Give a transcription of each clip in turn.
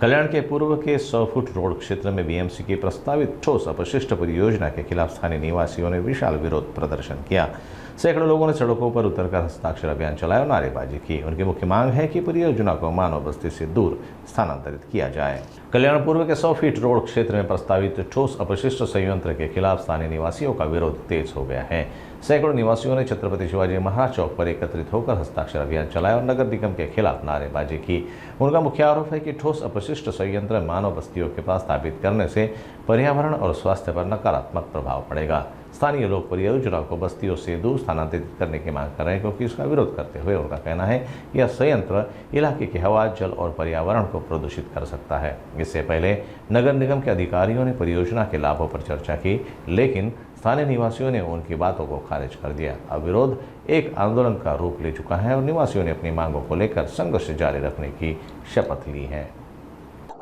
कल्याण के पूर्व के 100 foot road क्षेत्र में बीएमसी की प्रस्तावित ठोस अपशिष्ट परियोजना के खिलाफ स्थानीय निवासियों ने विशाल विरोध प्रदर्शन किया। सैकड़ों लोगों ने सड़कों पर उतरकर हस्ताक्षर अभियान चलाया और नारेबाजी की। उनकी मुख्य मांग है कि परियोजना को मानव बस्ती से दूर स्थानांतरित किया जाए। कल्याण पूर्व के 100 फीट रोड क्षेत्र में प्रस्तावित ठोस अपशिष्ट संयंत्र के खिलाफ स्थानीय निवासियों का विरोध तेज हो गया है। सैकड़ों निवासियों ने छत्रपति शिवाजी महाराज चौक पर एकत्रित होकर हस्ताक्षर अभियान चलाया और नगर निगम के खिलाफ नारेबाजी की। उनका मुख्य आरोप है कि ठोस अपशिष्ट संयंत्र मानव बस्तियों के पास स्थापित करने से पर्यावरण और स्वास्थ्य पर नकारात्मक प्रभाव पड़ेगा। स्थानीय लोग परियोजना को बस्तियों से दूर स्थानांतरित करने की मांग कर रहे हैं, क्योंकि इसका विरोध करते हुए उनका कहना है यह संयंत्र इलाके की हवा, जल और पर्यावरण को प्रदूषित कर सकता है। इससे पहले नगर निगम के अधिकारियों ने परियोजना के लाभों पर चर्चा की, लेकिन स्थानीय निवासियों ने उनकी बातों को खारिज कर दिया। अब विरोध एक आंदोलन का रूप ले चुका है और निवासियों ने अपनी मांगों को लेकर संघर्ष जारी रखने की शपथ ली है।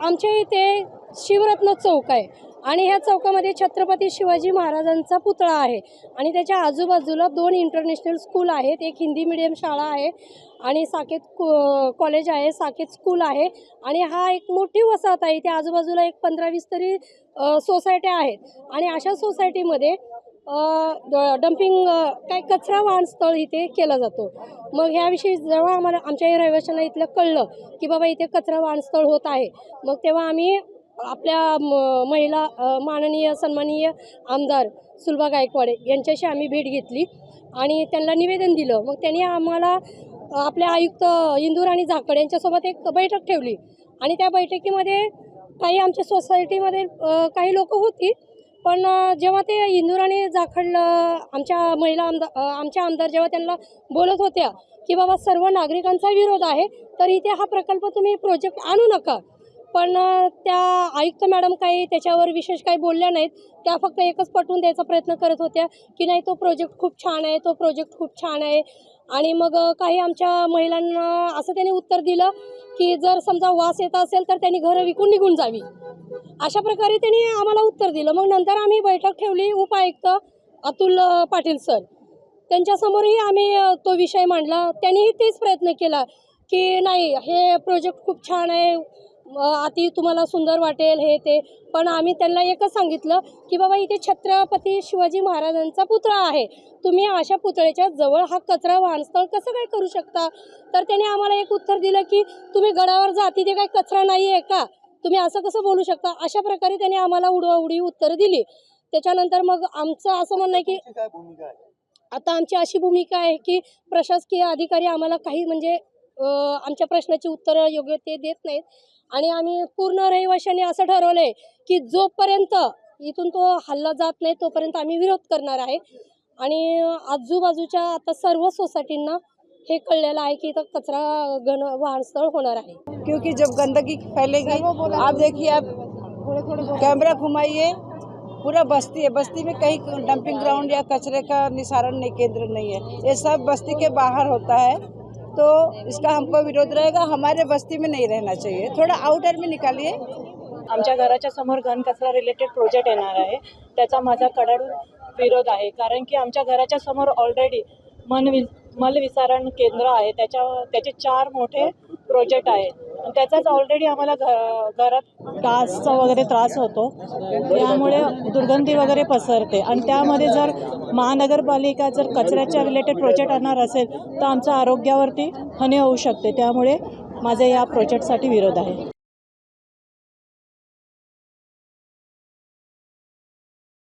आमच्या इथे शिवरत्न चौक आहे आणि ह्या चौकामध्ये छत्रपती शिवाजी महाराजांचा पुतळा आहे आणि त्याच्या आजूबाजूला 2 इंटरनॅशनल स्कूल आहेत। एक हिंदी मीडियम शाळा आहे आणि साकेत कॉलेज आहे, साकेत स्कूल आहे आणि हा एक मोठी वसाहत आहे। त्या आजूबाजूला एक 15-20 तरी सोसायट्या आहेत आणि अशा सोसायटीमध्ये डम्पिंग काय कचरा वाहन स्थळ इथे केला जातो। मग ह्याविषयी जेव्हा आम्हाला आमच्या रहिवाशांना इथलं कळलं की बाबा इथे कचरा वाहन स्थळ होत आहे, मग तेव्हा आम्ही आपल्या महिला माननीय सन्माननीय आमदार सुलभा गायकवाड यांच्याशी आम्ही भेट घेतली आणि त्यांना निवेदन दिलं। मग त्यांनी आम्हाला आपल्या आयुक्त इंदूराणी झाकड यांच्यासोबत एक बैठक ठेवली आणि त्या बैठकीमध्ये काही आमच्या सोसायटीमध्ये काही लोक होती, पण जेव्हा ते इंदूराणी झाखड आमच्या आमदार जेव्हा त्यांना बोलत होत्या की बाबा सर्व नागरिकांचा विरोध आहे, तर इथे हा प्रकल्प तुम्ही प्रोजेक्ट आणू नका, पण त्या आयुक्त मॅडम काही त्याच्यावर विशेष काही बोलल्या नाहीत। त्या फक्त एकच पटवून द्यायचा प्रयत्न करत होत्या की नाही तो प्रोजेक्ट खूप छान आहे, तो प्रोजेक्ट खूप छान आहे। आणि मग काही आमच्या महिलांना असं त्यांनी उत्तर दिलं की जर समजा वास येत असेल तर त्यांनी घरं विकून निघून जावी, अशा प्रकारे त्यांनी आम्हाला उत्तर दिलं। मग नंतर आम्ही बैठक ठेवली, उपायुक्त अतुल पाटील सर त्यांच्यासमोरही आम्ही तो विषय मांडला। त्यांनीही तेच प्रयत्न केला की नाही हे प्रोजेक्ट खूप छान आहे, अति तुम्हाला सुंदर वाटेल हे ते, पण आम्ही त्यांना एकच सांगितलं की बाबा इथे छत्रपती शिवाजी महाराजांचा पुतळा आहे, तुम्ही अशा पुतळ्याच्या जवळ हा कचरा वाहनस्थळ कसं काय करू शकता? तर त्याने आम्हाला एक उत्तर दिलं की तुम्ही गडावर जा, तिथे काही कचरा नाही आहे का, तुम्ही असं कसं बोलू शकता? अशा प्रकारे त्याने आम्हाला उडवाउडी उत्तर दिली। त्याच्यानंतर मग आमचं असं म्हणणं आहे की आता आमची अशी भूमिका आहे की प्रशासकीय अधिकारी आम्हाला काही म्हणजे आमच्या प्रश्नाची उत्तरं योग्य ते देत नाहीत आणि आम्ही पूर्ण रहिवाशांनी असं ठरवलंय की जोपर्यंत इथून तो हल्ला जात नाही तोपर्यंत आम्ही विरोध करणार आहे। आणि आजूबाजूच्या आता सर्व सोसायटींना हे कळलेलं आहे की इथं कचरा वाहन स्थळ होणार आहे, क्योंकि जब गंदगी फैलेगी, आप देखिए, आप कैमरा घुमाइए, पूरा बस्ती है, बस्ती में कहीं डंपिंग ग्राउंड या कचरे का निस्तारण नहीं केंद्र नहीं है, ये सब बस्ती के बाहर होता है, तो इसका हमको विरोध रहेगा। हमारे बस्ती में नहीं रहना चाहिए, थोड़ा आउटर में निकालिए। आमच्या घराच्या समोर घनकचरा रिलेटेड प्रोजेक्ट येणार आहे, त्याचा माझा कडाडून विरोध आहे, कारण की आमच्या घराच्या समोर ऑलरेडी मलविसारण केंद्र आहे, त्याचे 4 मोठे प्रोजेक्ट आहे, त्याचाच ऑलरेडी आम्हाला घरात डासचा वगैरे त्रास होतो, त्यामुळे दुर्गंधी वगैरे पसरते आणि त्यामध्ये जर महानगरपालिका जर कचऱ्याच्या रिलेटेड प्रोजेक्ट आणणार असेल तर आमच्या आरोग्यावरती हानी होऊ शकते, त्यामुळे माझा या प्रोजेक्टसाठी विरोध आहे।